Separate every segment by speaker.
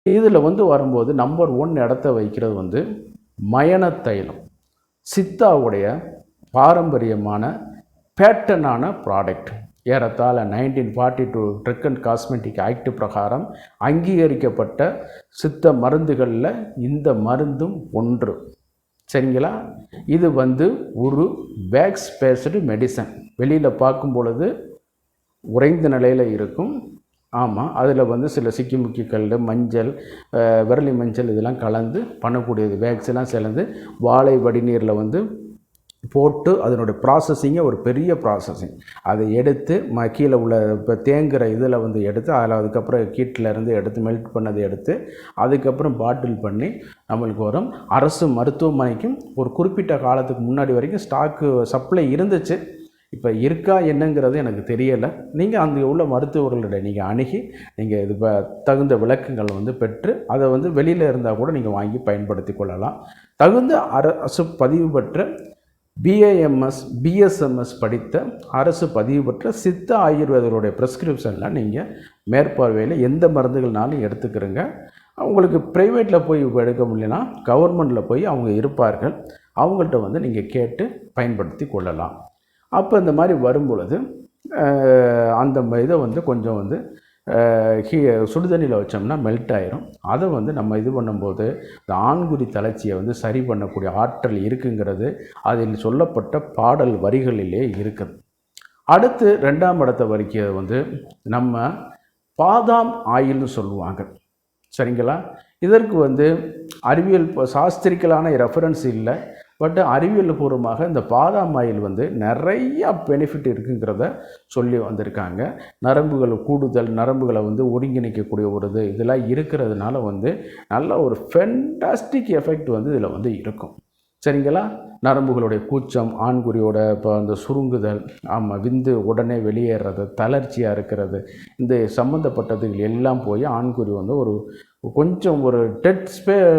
Speaker 1: இதில் வந்து வரும்போது நம்பர் 1 இடத்த வைக்கிறது வந்து மயன தைலம். சித்தாவுடைய பாரம்பரியமான பேட்டர்னான ப்ராடக்ட். ஏறத்தாழ 1942 ட்ரக் அண்ட் காஸ்மெட்டிக் ஆக்ட் பிரகாரம் அங்கீகரிக்கப்பட்ட சித்த மருந்துகளில் இந்த மருந்தும் ஒன்று. சரிங்களா? இது வந்து ஒரு வேக்ஸ் பேஸ்டு மெடிசன். வெளியில் பார்க்கும் பொழுது உறைந்த நிலையில் இருக்கும். ஆமாம், அதில் வந்து சில சிக்கிமுக்கி கல், மஞ்சள், விரலி மஞ்சள் இதெல்லாம் கலந்து பண்ணக்கூடியது. வேக்ஸ்லாம் சேர்ந்து வாழை வடிநீரில் வந்து போட்டு அதனுடைய ப்ராசஸிங்கை ஒரு பெரிய ப்ராசஸிங். அதை எடுத்து கீழே உள்ள இப்போ தேங்குகிற இதில் வந்து எடுத்து அதில் அதுக்கப்புறம் கீட்டிலேருந்து எடுத்து மெல்ட் பண்ணதை எடுத்து அதுக்கப்புறம் பாட்டில் பண்ணி நம்மளுக்கு வரும். அரசு மருத்துவமனைக்கும் ஒரு குறிப்பிட்ட காலத்துக்கு முன்னாடி வரைக்கும் ஸ்டாக்கு சப்ளை இருந்துச்சு. இப்போ இருக்கா என்னங்கிறது எனக்கு தெரியலை. நீங்கள் அங்கே உள்ள மருத்துவர்களிடம் நீங்கள் அணுகி நீங்கள் இது தகுந்த விளக்கங்கள் வந்து பெற்று அதை வந்து வெளியில் இருந்தால் கூட நீங்கள் வாங்கி பயன்படுத்தி கொள்ளலாம். தகுந்த அரசு பதிவு பெற்ற BAMS BSMS படித்த அரசு பதிவு பெற்ற சித்த ஆயுர்வேதருடைய ப்ரெஸ்கிரிப்ஷனில் நீங்கள் மேற்பார்வையில் எந்த மருந்துகள்னாலும் எடுத்துக்கிறங்க. உங்களுக்கு ப்ரைவேட்டில் போய் எடுக்க முடியலனா கவர்மெண்ட்டில் போய் அவங்க இருப்பார்கள். அவங்கள்ட்ட வந்து நீங்கள் கேட்டு பயன்படுத்தி கொள்ளலாம். அப்போ இந்த மாதிரி வரும்பொழுது அந்த இதை வந்து கொஞ்சம் வந்து சுடுதண்ணியில் வச்சோம்னா மெல்ட் ஆயிரும். அதை வந்து நம்ம இது பண்ணும்போது இந்த ஆண்குறி தளர்ச்சியை வந்து சரி பண்ணக்கூடிய ஆற்றல் இருக்குங்கிறது அதில் சொல்லப்பட்ட பாடல் வரிகளிலே இருக்குது. அடுத்து 2ஆம் இடத்தை வரைக்கும் வந்து நம்ம பாதாம் ஆயில்னு சொல்லுவாங்க. சரிங்களா? இதற்கு வந்து அறிவியல் சாஸ்திரிக்கலான ரெஃபரன்ஸ் இல்லை. பட் அறிவியல் பூர்வமாக இந்த பாதாம் ஆயில் வந்து நிறையா பெனிஃபிட் இருக்குங்கிறத சொல்லி வந்திருக்காங்க. நரம்புகள் கூடுதல், நரம்புகளை வந்து ஒருங்கிணைக்கக்கூடிய ஒரு இதெல்லாம் இருக்கிறதுனால வந்து நல்ல ஒரு ஃபென்டாஸ்டிக் எஃபெக்ட் வந்து இதில் வந்து இருக்கும். சரிங்களா? நரம்புகளுடைய கூச்சம், ஆண்குறியோட இப்போ அந்த சுருங்குதல், ஆமாம் விந்து உடனே வெளியேறது, தளர்ச்சியாக இருக்கிறது, இந்த சம்மந்தப்பட்டதுகள் எல்லாம் போய் ஆண்குறி வந்து ஒரு கொஞ்சம் ஒரு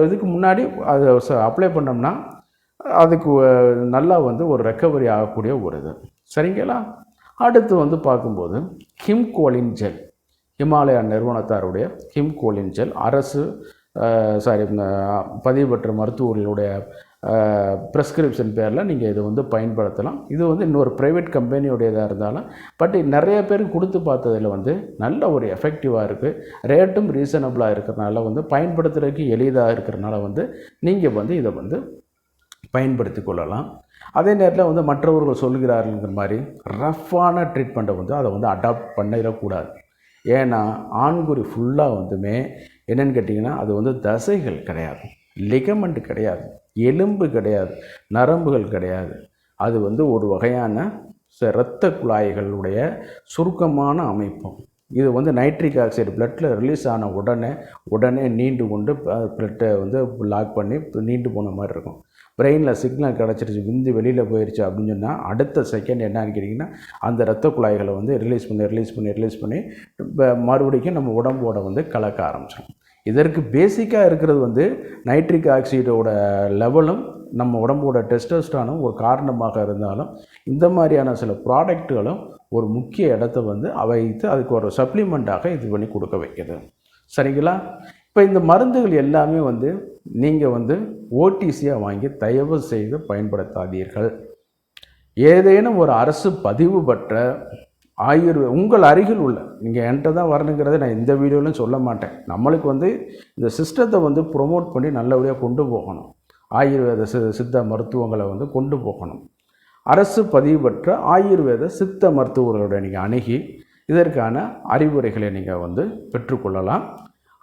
Speaker 1: இதுக்கு முன்னாடி அதை அப்ளை பண்ணோம்னா அதுக்கு நல்லா வந்து ஒரு ரெக்கவரி ஆகக்கூடிய ஒரு இது. சரிங்களா? அடுத்து வந்து பார்க்கும்போது ஹிம்கோலின் ஜெல், ஹிமாலயா நிறுவனத்தாருடைய ஹிம்கோலின் ஜெல் அரசு பதிவு பெற்ற மருத்துவர்களுடைய ப்ரெஸ்கிரிப்ஷன் பேரில் நீங்கள் இதை வந்து பயன்படுத்தலாம். இது வந்து இன்னொரு ப்ரைவேட் கம்பெனியுடையதாக இருந்தாலும் பட் நிறைய பேருக்கு கொடுத்து பார்த்ததில் வந்து நல்ல ஒரு எஃபெக்டிவாக இருக்குது. ரேட்டும் ரீசனபிளாக இருக்கிறனால வந்து பயன்படுத்துகிறதுக்கு எளிதாக இருக்கிறனால வந்து நீங்கள் வந்து இதை வந்து பயன்படுத்தி கொள்ளலாம். அதே நேரத்தில் வந்து மற்றவர்கள் சொல்கிறாருங்கிற மாதிரி ரஃப்பான ட்ரீட்மெண்ட்டை வந்து அதை வந்து அடாப்ட் பண்ணிடக்கூடாது. ஏன்னா ஆண்குறி ஃபுல்லாக வந்துமே என்னென்னு கேட்டிங்கன்னா அது வந்து தசைகள் கிடையாது, லிகமெண்ட் கிடையாது, எலும்பு கிடையாது, நரம்புகள் கிடையாது. அது வந்து ஒரு வகையான இரத்த குழாய்களுடைய சுருக்கமான அமைப்பு. இது வந்து நைட்ரிக் ஆக்சைடு பிளட்டில் ரிலீஸ் ஆன உடனே நீண்டு கொண்டு பிளட்டை வந்து லாக் பண்ணி நீண்டு போன மாதிரி இருக்கும். பிரெயினில் சிக்னல் கிடச்சிருச்சு, விந்து வெளியில் போயிடுச்சு அப்படின்னு சொன்னால் அடுத்த செகண்ட் என்னன்னு கேட்டிங்கன்னா அந்த இரத்த குழாய்களை வந்து ரிலீஸ் பண்ணி மறுபடியும் நம்ம உடம்போட வந்து கலக்க ஆரம்பிச்சிடும். இதற்கு பேசிக்காக இருக்கிறது வந்து நைட்ரிக் ஆக்சைடோட லெவலும் நம்ம உடம்போட டெஸ்டோஸ்டரானும் ஒரு காரணமாக இருந்தாலும் இந்த மாதிரியான சில ப்ராடக்ட்டுகளும் ஒரு முக்கிய இடத்த வந்து வைத்து அதுக்கு ஒரு சப்ளிமெண்ட்டாக இது பண்ணி கொடுக்க வைக்கிது. சரிங்களா? இப்போ இந்த மருந்துகள் எல்லாமே வந்து நீங்கள் வந்து ஓடிசியாக வாங்கி தயவு செய்து பயன்படுத்தாதீர்கள். ஏதேனும் ஒரு அரசு பதிவு பெற்ற உங்கள் அருகில் உள்ள, நீங்கள் என்கிட்ட தான் வரணுங்கிறத நான் இந்த வீடியோவிலும் சொல்ல மாட்டேன். நம்மளுக்கு வந்து இந்த சிஸ்டத்தை வந்து ப்ரொமோட் பண்ணி நல்லபடியாக கொண்டு போகணும். ஆயுர்வேத சித்த மருத்துவங்களை வந்து கொண்டு போகணும். அரசு பதிவு பெற்ற ஆயுர்வேத சித்த மருத்துவர்களோட நீங்கள் அணுகி இதற்கான அறிவுரைகளை நீங்கள் வந்து பெற்றுக்கொள்ளலாம்.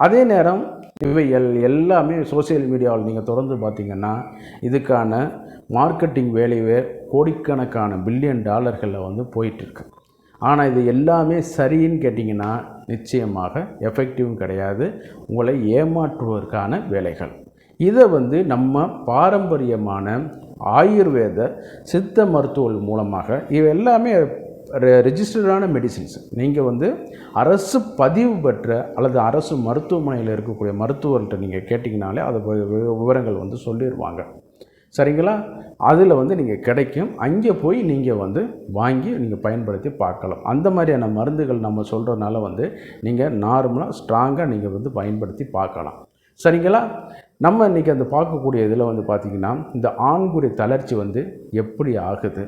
Speaker 1: அதே நேரம் இவைகள் எல்லாமே சோசியல் மீடியாவில் நீங்கள் தொடர்ந்து பார்த்திங்கன்னா இதுக்கான மார்க்கெட்டிங் வேலையே கோடிக்கணக்கான பில்லியன் டாலர்களில் வந்து போயிட்டுருக்கு. ஆனால் இது எல்லாமே சரின்னு கேட்டிங்கன்னா நிச்சயமாக எஃபெக்டிவும் கிடையாது, உங்களை ஏமாற்றுவதற்கான வேலைகள். இதை வந்து நம்ம பாரம்பரியமான ஆயுர்வேத சித்த மருத்துவ மூலமாக இவை எல்லாமே ரெஜிஸ்டர்டான மெடிசின்ஸ். நீங்கள் வந்து அரசு பதிவு பெற்ற அல்லது அரசு மருத்துவமனையில் இருக்கக்கூடிய மருத்துவர்கிட்ட நீங்கள் கேட்டிங்கனாலே அது விவரங்கள் வந்து சொல்லிடுவாங்க. சரிங்களா? அதில் வந்து நீங்கள் கிடைக்கும். அங்கே போய் நீங்கள் வந்து வாங்கி நீங்கள் பயன்படுத்தி பார்க்கலாம். அந்த மாதிரியான மருந்துகள் நம்ம சொல்கிறதுனால வந்து நீங்கள் நார்மலாக ஸ்ட்ராங்காக நீங்கள் வந்து பயன்படுத்தி பார்க்கலாம். சரிங்களா? நம்ம இன்றைக்கி அந்த பார்க்கக்கூடிய இதில் வந்து பார்த்திங்கன்னா, இந்த ஆண்குறி தளர்ச்சி வந்து எப்படி ஆகுது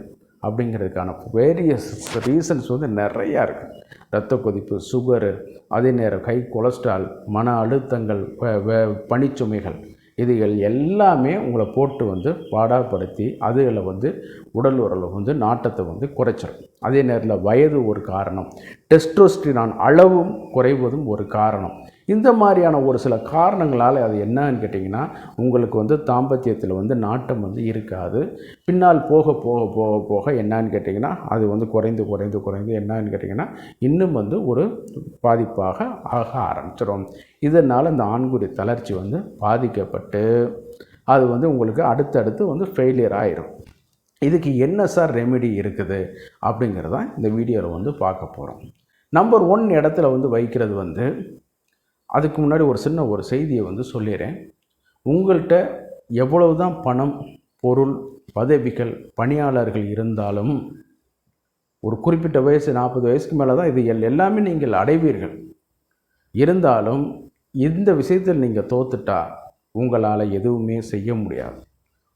Speaker 1: அப்படிங்கிறதுக்கான வேரியஸ் ரீசன்ஸ் வந்து நிறையா இருக்குது. இரத்த கொதிப்பு, சுகரு, அதே நேரம் ஹை கொலஸ்ட்ரால், மன அழுத்தங்கள், பணிச்சுமைகள், இதுகள் எல்லாமே உங்களை போட்டு வந்து பாடாப்படுத்தி அதில் வந்து உடல் உறவு வந்து நாட்டத்தை வந்து குறைச்சிடும். அதே நேரத்தில் வயது ஒரு காரணம், டெஸ்டோஸ்டிரான் அளவும் குறைவதும் ஒரு காரணம். இந்த மாதிரியான ஒரு சில காரணங்களால் அது என்னன்னு கேட்டிங்கன்னா, உங்களுக்கு வந்து தாம்பத்தியத்தில் வந்து நாட்டம் வந்து இருக்காது. பின்னால் போக போக போக போக என்னன்னு கேட்டிங்கன்னா, அது வந்து குறைந்து குறைந்து குறைந்து என்னன்னு கேட்டிங்கன்னா இன்னும் வந்து ஒரு பாதிப்பாக ஆக ஆரம்பிச்சிடும். இதனால் இந்த ஆண்குறி தளர்ச்சி வந்து பாதிக்கப்பட்டு அது வந்து உங்களுக்கு அடுத்தடுத்து வந்து ஃபெயிலியர் ஆகிடும். இதுக்கு என்ன சார் ரெமெடி இருக்குது அப்படிங்கிறதான் இந்த வீடியோவில் வந்து பார்க்க போகிறோம். நம்பர் 1 இடத்துல வந்து வைக்கிறது வந்து, அதுக்கு முன்னாடி ஒரு சின்ன ஒரு செய்தியை வந்து சொல்லிடுறேன். உங்கள்கிட்ட எவ்வளவு தான் பணம், பொருள், பதவிகள், பணியாளர்கள் இருந்தாலும் ஒரு குறிப்பிட்ட வயசு 40 வயசுக்கு மேலே தான் இது எல்லாமே நீங்கள் அடைவீர்கள். இருந்தாலும் இந்த விஷயத்தில் நீங்கள் தோத்துட்டா உங்களால் எதுவுமே செய்ய முடியாது.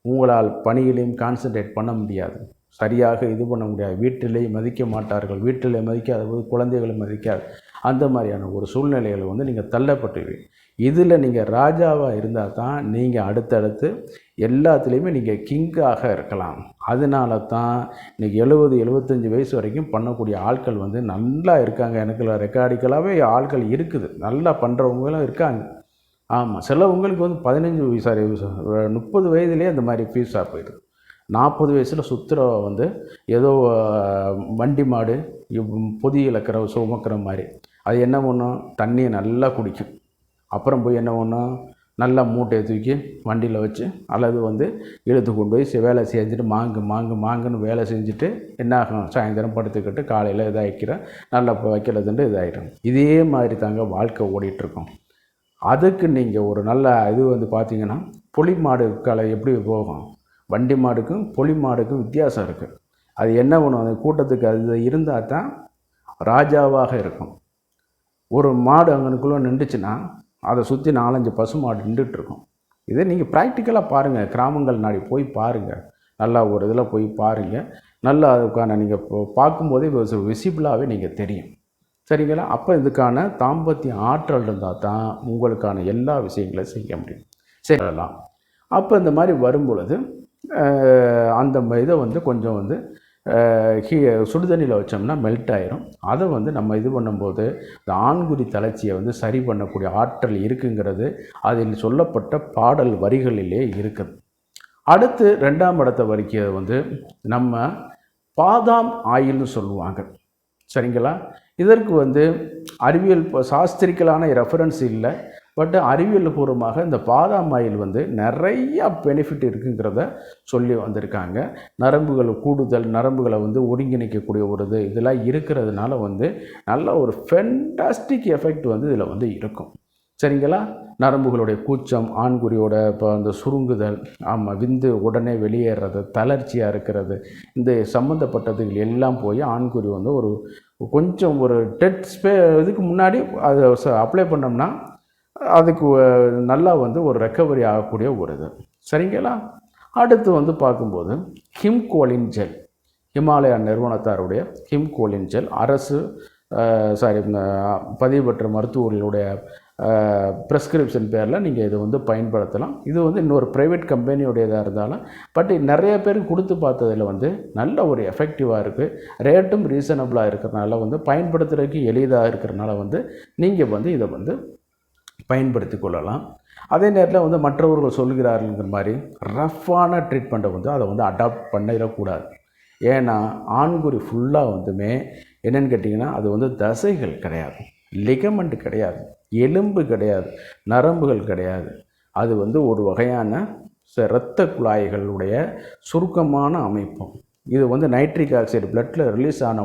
Speaker 1: உங்களால் பணியிலையும் கான்சன்ட்ரேட் பண்ண முடியாது, சரியாக இது பண்ண முடியாது. வீட்டிலேயே மதிக்க மாட்டார்கள், வீட்டிலே மதிக்காத போது குழந்தைகளை மதிக்காது. அந்த மாதிரியான ஒரு சூழ்நிலைகளை வந்து நீங்கள் தள்ளப்பட்டுவீங்க. இதில் நீங்கள் ராஜாவாக இருந்தால் தான் நீங்கள் அடுத்தடுத்து எல்லாத்துலேயுமே நீங்கள் கிங்காக இருக்கலாம். அதனால தான் இன்றைக்கி 70-75 வயசு வரைக்கும் பண்ணக்கூடிய ஆட்கள் வந்து நல்லா இருக்காங்க. எனக்கு ரெக்கார்டிக்கலாகவே ஆட்கள் இருக்குது, நல்லா பண்ணுறவங்களும் இருக்காங்க. ஆமாம், சிலவங்களுக்கு வந்து 30 வயதுலேயே அந்த மாதிரி ஃபீஸாக போயிடுது. 40 வயசில் சுற்றுற வந்து ஏதோ வண்டி மாடு பொதி இழக்கிற சுமக்கிற மாதிரி. அது என்ன பண்ணும், தண்ணியை நல்லா குடிக்கும். அப்புறம் போய் என்ன பண்ணும், நல்லா மூட்டையை தூக்கி வண்டியில் வச்சு அல்லது வந்து இழுத்து கொண்டு போய் வேலை செஞ்சுட்டு மாங்குன்னு வேலை செஞ்சுட்டு என்ன ஆகும், சாயந்தரம் படுத்துக்கிட்டு காலையில் இதாகிக்கிற நல்லா வைக்கிறதுன்ட்டு இதாகிடும். இதே மாதிரி தாங்க வாழ்க்கை ஓடிட்டுருக்கோம். அதுக்கு நீங்கள் ஒரு நல்ல இது வந்து பார்த்திங்கன்னா, புலி மாடு காலை எப்படி போகும், வண்டி மாடுக்கும் புலி மாடுக்கும் வித்தியாசம் இருக்குது. அது என்ன பண்ணும், அந்த கூட்டத்துக்கு அது இருந்தால் தான் ராஜாவாக இருக்கும். ஒரு மாடு அங்கனுக்குள்ளே நின்றுச்சுன்னா அதை சுற்றி 4-5 பசு மாடு நின்றுட்டுருக்கும். இதை நீங்கள் ப்ராக்டிக்கலாக பாருங்கள், கிராமங்கள் நாடி போய் பாருங்கள், நல்லா ஒரு இதில் போய் பாருங்கள். நல்லா அதுக்கான நீங்கள் பார்க்கும்போதே விசிபிளாகவே நீங்கள் தெரியும். சரிங்களா? அப்போ இதுக்கான தாம்பத்திய ஆற்றல் இருந்தால் தான் உங்களுக்கான எல்லா விஷயங்களையும் செய்ய முடியும். செய்யலாம். அப்போ இந்த மாதிரி வரும்பொழுது அந்த இதை வந்து கொஞ்சம் வந்து சுடுதண்ணியில் வச்சோம்னா மெல்ட் ஆயிரும். அதை வந்து நம்ம இது பண்ணும்போது இந்த ஆண்குறி தளர்ச்சியை வந்து சரி பண்ணக்கூடிய ஆற்றல் இருக்குங்கிறது அதில் சொல்லப்பட்ட பாடல் வரிகளிலே இருக்குது. அடுத்து 2ஆம் இடத்தை வரைக்கும் வந்து நம்ம பாதாம் ஆயில்னு சொல்லுவாங்க. சரிங்களா? இதற்கு வந்து அறிவியல் சாஸ்திரிக்கலான ரெஃபரன்ஸ் இல்லை, பட் அறிவியல் பூர்வமாக இந்த பாதாம் ஆயில் வந்து நிறையா பெனிஃபிட் இருக்குங்கிறத சொல்லி வந்திருக்காங்க. நரம்புகள் கூடுதல், நரம்புகளை வந்து ஒருங்கிணைக்கக்கூடிய ஒரு இதெல்லாம் இருக்கிறதுனால வந்து நல்ல ஒரு ஃபென்டாஸ்டிக் எஃபெக்ட் வந்து இதில் வந்து இருக்கும். சரிங்களா? நரம்புகளுடைய கூச்சம், ஆண்குறியோட இப்போ அந்த சுருங்குதல், ஆமாம், விந்து உடனே வெளியேறது, தளர்ச்சியாக இருக்கிறது, இந்த சம்மந்தப்பட்டதுகள் எல்லாம் போய் ஆண்குறி வந்து ஒரு கொஞ்சம் ஒரு இதுக்கு முன்னாடி அதை அப்ளை பண்ணோம்னா அதுக்கு நல்லா வந்து ஒரு ரெக்கவரி ஆகக்கூடிய ஒரு இது. சரிங்களா? அடுத்து வந்து பார்க்கும்போது ஹிம்கோலின் ஜெல், ஹிமாலயா நிறுவனத்தாருடைய ஹிம்கோலின் ஜெல் அரசு பதிவு பெற்ற மருத்துவர்களுடைய ப்ரெஸ்கிரிப்ஷன் பேரில் நீங்கள் இதை வந்து பயன்படுத்தலாம். இது வந்து இன்னொரு ப்ரைவேட் கம்பெனியுடையதாக இருந்தாலும் பட் நிறைய பேருக்கு கொடுத்து பார்த்ததில் வந்து நல்ல ஒரு எஃபெக்டிவாக இருக்குது. ரேட்டும் ரீசனபிளாக இருக்கிறனால வந்து பயன்படுத்துகிறதுக்கு எளிதாக இருக்கிறனால வந்து நீங்கள் வந்து இதை வந்து பயன்படுத்தி கொள்ளலாம். அதே நேரத்தில் வந்து மற்றவர்கள் சொல்கிறார்கள்ங்கிற மாதிரி ரஃப்பான ட்ரீட்மெண்ட்டை வந்து அதை வந்து அடாப்ட் பண்ணிடக்கூடாது. ஏன்னா ஆண்குறி ஃபுல்லாக வந்துமே என்னென்னு கேட்டிங்கன்னா, அது வந்து தசைகள் கிடையாது, லிகமெண்ட் கிடையாது, எலும்பு கிடையாது, நரம்புகள் கிடையாது. அது வந்து ஒரு வகையான இரத்த குழாய்களுடைய சுருக்கமான அமைப்பும். இது வந்து நைட்ரிக் ஆக்சைடு பிளட்டில் ரிலீஸ் ஆன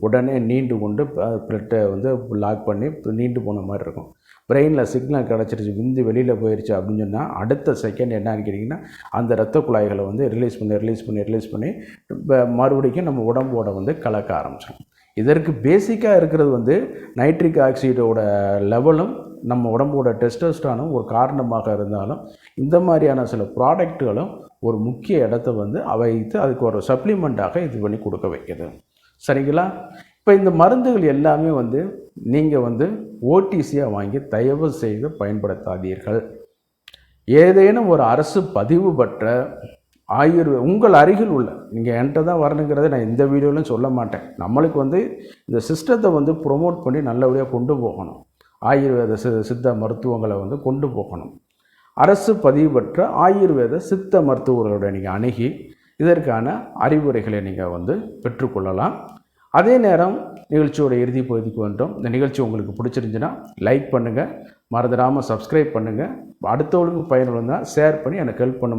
Speaker 1: உடனே நீண்டு கொண்டு பிளட்டை வந்து லாக் பண்ணி நீண்டு போன மாதிரி இருக்கும். பிரெயினில் சிக்னல் கிடச்சிருச்சு, விந்து வெளியில் போயிடுச்சு அப்படின்னு சொன்னால் அடுத்த செகண்ட் என்னன்னு கேட்டிங்கன்னா அந்த இரத்த குழாய்களை வந்து ரிலீஸ் பண்ணி மறுபடியும் நம்ம உடம்போட வந்து கலக்க ஆரம்பிச்சிடும். இதற்கு பேசிக்காக இருக்கிறது வந்து நைட்ரிக் ஆக்சைடோட லெவலும் நம்ம உடம்போட டெஸ்டோஸ்டரானும் ஒரு காரணமாக இருந்தாலும் இந்த மாதிரியான சில ப்ராடக்ட்டுகளும் ஒரு முக்கிய இடத்த வந்து வைத்து அதுக்கு ஒரு சப்ளிமெண்ட்டாக இது பண்ணி கொடுக்க வைக்கிது. சரிங்களா? இப்போ இந்த மருந்துகள் எல்லாமே வந்து நீங்கள் வந்து ஓடிசியாக வாங்கி தயவு செய்து பயன்படுத்தாதீர்கள். ஏதேனும் ஒரு அரசு பதிவு பெற்ற உங்கள் அருகில் உள்ள, நீங்கள் என்கிட்ட தான் வரணுங்கிறத நான் இந்த வீடியோலையும் சொல்ல மாட்டேன். நம்மளுக்கு வந்து இந்த சிஸ்டத்தை வந்து ப்ரொமோட் பண்ணி நல்லபடியாக கொண்டு போகணும். ஆயுர்வேத சித்த மருத்துவங்களை வந்து கொண்டு போகணும். அரசு பதிவு பெற்ற ஆயுர்வேத சித்த மருத்துவர்களோட நீங்கள் அணுகி இதற்கான அறிவுரைகளை நீங்கள் வந்து பெற்றுக்கொள்ளலாம். அதே நேரம் நிகழ்ச்சியோட இறுதி பகுதிக்கு வந்துட்டோம். இந்த நிகழ்ச்சி உங்களுக்கு பிடிச்சிருந்துச்சுன்னா லைக் பண்ணுங்கள், மறந்துடாமல் சப்ஸ்கிரைப் பண்ணுங்கள். அடுத்தவங்களுக்கு பயனுள்ளதாக ஷேர் பண்ணி எனக்கு ஹெல்ப் பண்ணுமா.